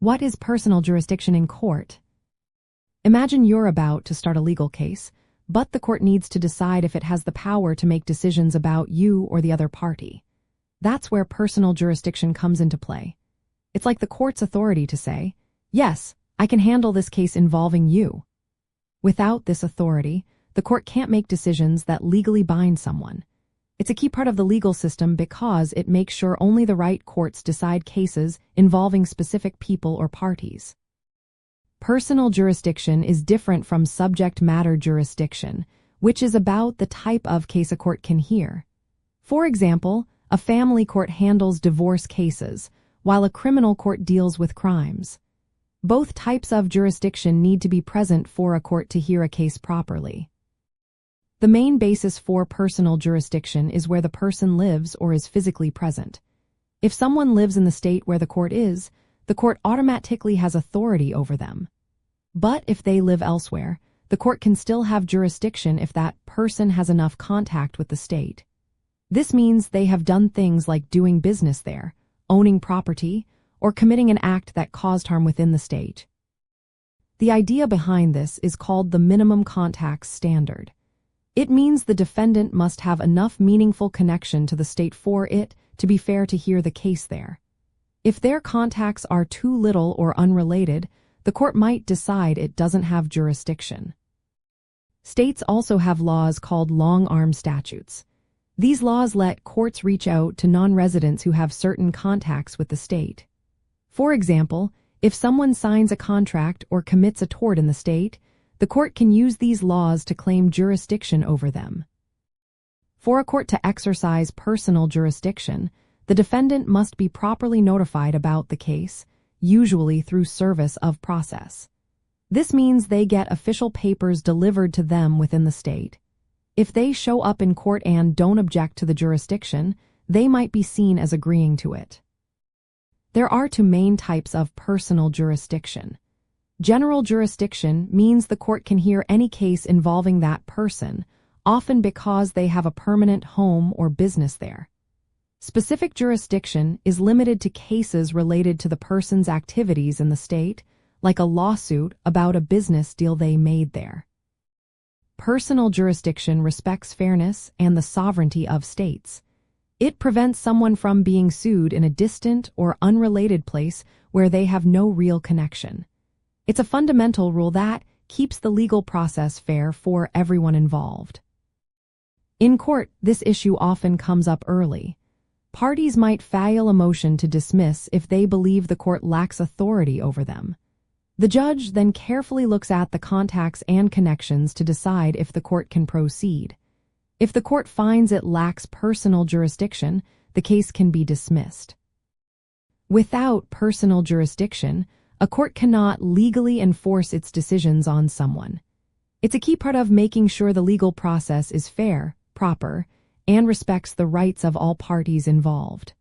What is personal jurisdiction in court? Imagine you're about to start a legal case, but the court needs to decide if it has the power to make decisions about you or the other party. That's where personal jurisdiction comes into play. It's like the court's authority to say, yes, I can handle this case involving you. Without this authority, the court can't make decisions that legally bind someone. It's a key part of the legal system because it makes sure only the right courts decide cases involving specific people or parties. Personal jurisdiction is different from subject matter jurisdiction, which is about the type of case a court can hear. For example, a family court handles divorce cases, while a criminal court deals with crimes. Both types of jurisdiction need to be present for a court to hear a case properly. The main basis for personal jurisdiction is where the person lives or is physically present. If someone lives in the state where the court is, the court automatically has authority over them. But if they live elsewhere, the court can still have jurisdiction if that person has enough contact with the state. This means they have done things like doing business there, owning property, or committing an act that caused harm within the state. The idea behind this is called the minimum contacts standard. It means the defendant must have enough meaningful connection to the state for it to be fair to hear the case there. If their contacts are too little or unrelated, the court might decide it doesn't have jurisdiction. States also have laws called long-arm statutes. These laws let courts reach out to non-residents who have certain contacts with the state. For example, if someone signs a contract or commits a tort in the state, the court can use these laws to claim jurisdiction over them. For a court to exercise personal jurisdiction, the defendant must be properly notified about the case, usually through service of process. This means they get official papers delivered to them within the state. If they show up in court and don't object to the jurisdiction, they might be seen as agreeing to it. There are two main types of personal jurisdiction. General jurisdiction means the court can hear any case involving that person, often because they have a permanent home or business there. Specific jurisdiction is limited to cases related to the person's activities in the state, like a lawsuit about a business deal they made there. Personal jurisdiction respects fairness and the sovereignty of states. It prevents someone from being sued in a distant or unrelated place where they have no real connection. It's a fundamental rule that keeps the legal process fair for everyone involved. In court, this issue often comes up early. Parties might file a motion to dismiss if they believe the court lacks authority over them. The judge then carefully looks at the contacts and connections to decide if the court can proceed. If the court finds it lacks personal jurisdiction, the case can be dismissed. Without personal jurisdiction, a court cannot legally enforce its decisions on someone. It's a key part of making sure the legal process is fair, proper, and respects the rights of all parties involved.